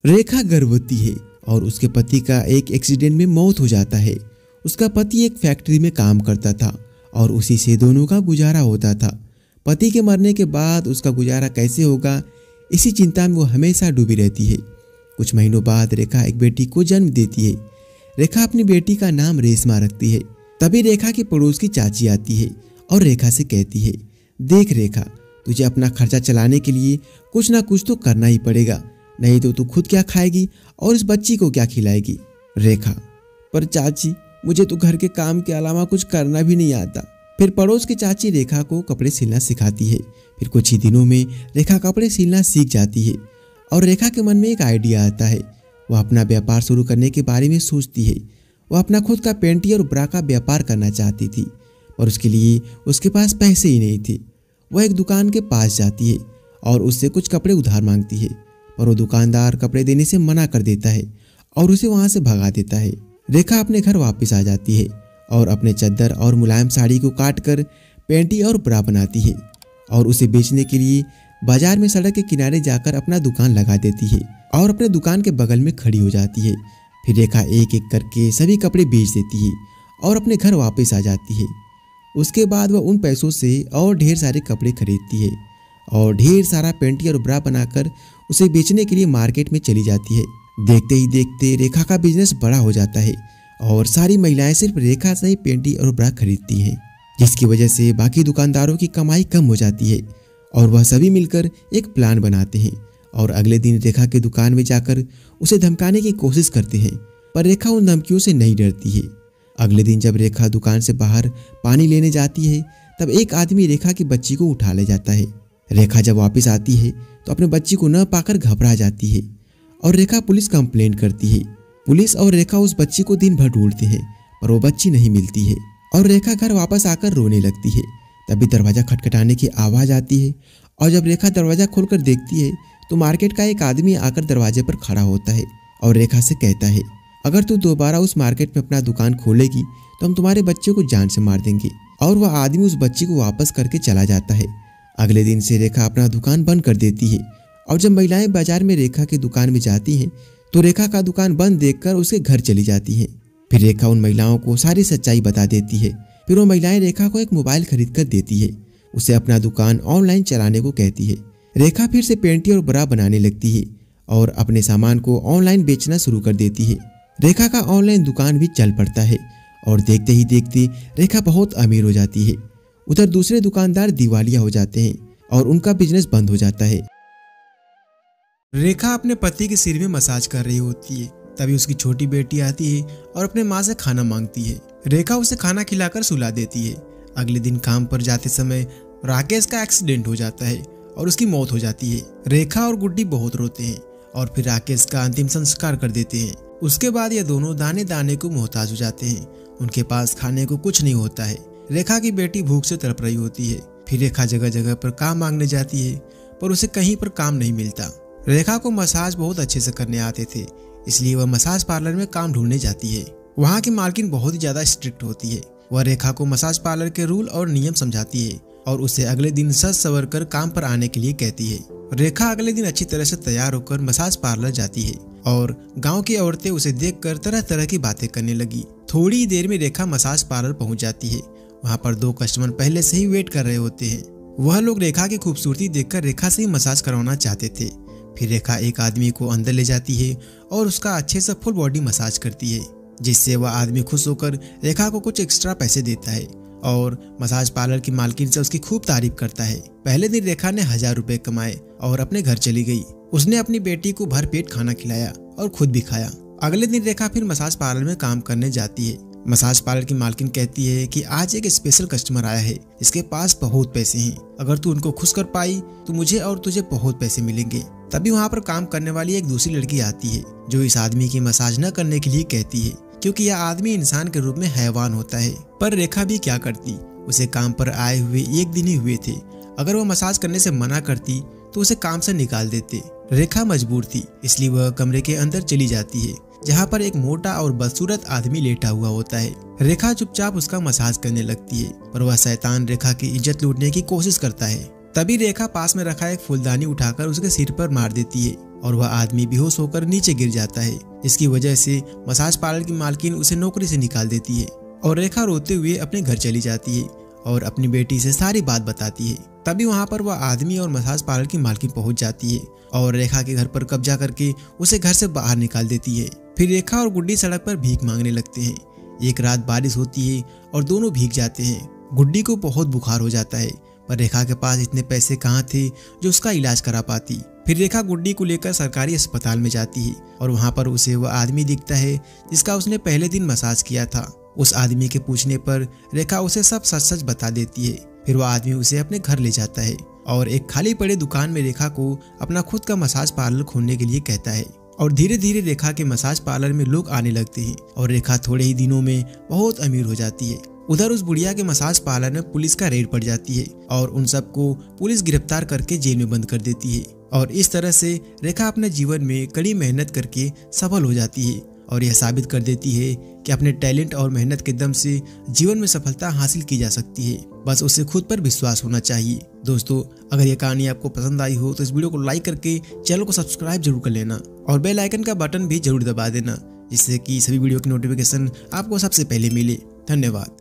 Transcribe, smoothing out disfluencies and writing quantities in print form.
रेखा गर्भवती है और उसके पति का एक एक्सीडेंट में मौत हो जाता है। उसका पति एक फैक्ट्री में काम करता था और उसी से दोनों का गुजारा होता था। पति के मरने के बाद उसका गुजारा कैसे होगा, इसी चिंता में वो हमेशा डूबी रहती है। कुछ महीनों बाद रेखा एक बेटी को जन्म देती है। रेखा अपनी बेटी का नाम रेशमा रखती है। तभी रेखा की पड़ोस की चाची आती है और रेखा से कहती है, देख रेखा, तुझे अपना खर्चा चलाने के लिए कुछ ना कुछ तो करना ही पड़ेगा, नहीं तो तू खुद क्या खाएगी और इस बच्ची को क्या खिलाएगी। रेखा, पर चाची, मुझे तो घर के काम के अलावा कुछ करना भी नहीं आता। फिर पड़ोस की चाची रेखा को कपड़े सिलना सिखाती है। फिर कुछ ही दिनों में रेखा कपड़े सिलना सीख जाती है और रेखा के मन में एक आइडिया आता है। वह अपना व्यापार शुरू करने के बारे में सोचती है। वह अपना खुद का पेंटी और ब्रा का व्यापार करना चाहती थी, पर उसके लिए उसके पास पैसे ही नहीं थे। वह एक दुकान के पास जाती है और उससे कुछ कपड़े उधार मांगती है, पर वो दुकानदार कपड़े देने से मना कर देता है और उसे वहां से भगा देता है। रेखा अपने घर वापस आ जाती है और अपने चद्दर और मुलायम साड़ी को काट कर पेंटी और ब्रा बनाती है और उसे बेचने के लिए बाजार में सड़क के किनारे जाकर अपना दुकान लगा देती है और अपने दुकान के बगल में खड़ी हो जाती है। फिर रेखा एक एक करके सभी कपड़े बेच देती है और अपने घर वापस आ जाती है। उसके बाद वह उन पैसों से और ढेर सारे कपड़े खरीदती है और ढेर सारा पेंटी और ब्रा बनाकर उसे बेचने के लिए मार्केट में चली जाती है। देखते ही देखते रेखा का बिजनेस बड़ा हो जाता है और सारी महिलाएं सिर्फ रेखा से ही पेंटी और ब्रा खरीदती हैं, जिसकी वजह से बाकी दुकानदारों की कमाई कम हो जाती है और वह सभी मिलकर एक प्लान बनाते हैं और अगले दिन रेखा की दुकान में जाकर उसे धमकाने की कोशिश करते हैं, पर रेखा उन धमकियों से नहीं डरती है। अगले दिन जब रेखा दुकान से बाहर पानी लेने जाती है, तब एक आदमी रेखा की बच्ची को उठा ले जाता है। रेखा जब वापस आती है तो अपने बच्ची को न पाकर घबरा जाती है और रेखा पुलिस कंप्लेंट करती है। पुलिस और रेखा उस बच्ची को दिन भर ढूंढते हैं, पर वो बच्ची नहीं मिलती है और रेखा घर वापस आकर रोने लगती है। तभी दरवाजा खटखटाने की आवाज आती है और जब रेखा दरवाजा खोलकर देखती है तो मार्केट का एक आदमी आकर दरवाजे पर खड़ा होता है और रेखा से कहता है, अगर तू दोबारा उस मार्केट में अपना दुकान खोलेगी तो हम तुम्हारे बच्चे को जान से मार देंगे। और वह आदमी उस बच्ची को वापस करके चला जाता है। अगले दिन से रेखा अपना दुकान बंद कर देती है और जब महिलाएं बाजार में रेखा की दुकान में जाती हैं तो रेखा का दुकान बंद देखकर उसके घर चली जाती हैं। फिर रेखा उन महिलाओं को सारी सच्चाई बता देती है। फिर वो महिलाएं रेखा को एक मोबाइल खरीद कर देती है। उसे अपना दुकान ऑनलाइन चलाने को कहती है। रेखा फिर से पेंटी और ब्रा बनाने लगती है और अपने सामान को ऑनलाइन बेचना शुरू कर देती है। रेखा का ऑनलाइन दुकान भी चल पड़ता है और देखते ही देखते रेखा बहुत अमीर हो जाती है। उधर दूसरे दुकानदार दिवालिया हो जाते हैं और उनका बिजनेस बंद हो जाता है। रेखा अपने पति के सिर में मसाज कर रही होती है। तभी उसकी छोटी बेटी आती है और अपने माँ से खाना मांगती है। रेखा उसे खाना खिलाकर सुला देती है। अगले दिन काम पर जाते समय राकेश का एक्सीडेंट हो जाता है और उसकी मौत हो जाती है। रेखा और गुड्डी बहुत रोते हैं और फिर राकेश का अंतिम संस्कार कर देते हैं। उसके बाद ये दोनों दाने दाने को मोहताज हो जाते हैं। उनके पास खाने को कुछ नहीं होता है। रेखा की बेटी भूख से तड़प रही होती है। फिर रेखा जगह जगह पर काम मांगने जाती है, पर उसे कहीं पर काम नहीं मिलता। रेखा को मसाज बहुत अच्छे से करने आते थे, इसलिए वह मसाज पार्लर में काम ढूंढने जाती है। वहाँ की मालकिन बहुत ही ज्यादा स्ट्रिक्ट होती है। वह रेखा को मसाज पार्लर के रूल और नियम समझाती है और उसे अगले दिन सज सवर कर काम पर आने के लिए कहती है। रेखा अगले दिन अच्छी तरह से तैयार होकर मसाज पार्लर जाती है और गांव की औरतें उसे देखकर तरह तरह की बातें करने लगी। थोड़ी ही देर में रेखा मसाज पार्लर पहुंच जाती है। वहां पर 2 कस्टमर पहले से ही वेट कर रहे होते हैं। वह लोग रेखा की खूबसूरती देखकर रेखा से ही मसाज करवाना चाहते थे। फिर रेखा एक आदमी को अंदर ले जाती है और उसका अच्छे से फुल बॉडी मसाज करती है, जिससे वह आदमी खुश होकर रेखा को कुछ एक्स्ट्रा पैसे देता है और मसाज पार्लर की मालकिन से उसकी खूब तारीफ करता है। पहले दिन रेखा ने 1000 रुपए कमाए और अपने घर चली गई। उसने अपनी बेटी को भरपेट खाना खिलाया और खुद भी खाया। अगले दिन रेखा फिर मसाज पार्लर में काम करने जाती है। मसाज पार्लर की मालकिन कहती है कि आज एक स्पेशल कस्टमर आया है, इसके पास बहुत पैसे हैं। अगर तू उनको खुश कर पाई तो मुझे और तुझे बहुत पैसे मिलेंगे। तभी वहाँ पर काम करने वाली एक दूसरी लड़की आती है जो इस आदमी की मसाज न करने के लिए कहती है, क्योंकि यह आदमी इंसान के रूप में हैवान होता है। पर रेखा भी क्या करती, उसे काम पर आए हुए 1 दिन ही हुए थे। अगर वो मसाज करने से मना करती तो उसे काम से निकाल देते। रेखा मजबूर थी, इसलिए वह कमरे के अंदर चली जाती है जहाँ पर एक मोटा और बदसूरत आदमी लेटा हुआ होता है। रेखा चुपचाप उसका मसाज करने लगती है, पर वह शैतान रेखा की इज्जत लूटने की कोशिश करता है। तभी रेखा पास में रखा एक फूलदानी उठाकर उसके सिर पर मार देती है और वह आदमी बेहोश होकर नीचे गिर जाता है, जिसकी वजह से मसाज पार्लर की मालकिन उसे नौकरी से निकाल देती है और रेखा रोते हुए अपने घर चली जाती है और अपनी बेटी से सारी बात बताती है। तभी वहाँ पर वह आदमी और मसाज पार्लर की मालकिन पहुँच जाती है और रेखा के घर पर कब्जा करके उसे घर से बाहर निकाल देती है। फिर रेखा और गुड्डी सड़क पर भीख मांगने लगते हैं। एक रात बारिश होती है और दोनों भीग जाते हैं। गुड्डी को बहुत बुखार हो जाता है, पर रेखा के पास इतने पैसे कहाँ थे जो उसका इलाज करा पाती। फिर रेखा गुड्डी को लेकर सरकारी अस्पताल में जाती है और वहाँ पर उसे वह आदमी दिखता है जिसका उसने पहले दिन मसाज किया था। उस आदमी के पूछने पर रेखा उसे सब सच सच बता देती है। फिर वह आदमी उसे अपने घर ले जाता है और एक खाली पड़े दुकान में रेखा को अपना खुद का मसाज पार्लर खोलने के लिए कहता है और धीरे धीरे रेखा के मसाज पार्लर में लोग आने लगते हैं और रेखा थोड़े ही दिनों में बहुत अमीर हो जाती है। उधर उस बुढ़िया के मसाज पार्लर में पुलिस का रेड पड़ जाती है और उन सबको पुलिस गिरफ्तार करके जेल में बंद कर देती है और इस तरह से रेखा अपने जीवन में कड़ी मेहनत करके सफल हो जाती है और यह साबित कर देती है कि अपने टैलेंट और मेहनत के दम से जीवन में सफलता हासिल की जा सकती है। बस उसे खुद पर विश्वास होना चाहिए। दोस्तों, अगर यह कहानी आपको पसंद आई हो तो इस वीडियो को लाइक करके चैनल को सब्सक्राइब जरूर कर लेना और बेल आइकन का बटन भी जरूर दबा देना, जिससे कि सभी वीडियो की नोटिफिकेशन आपको सबसे पहले मिले। धन्यवाद।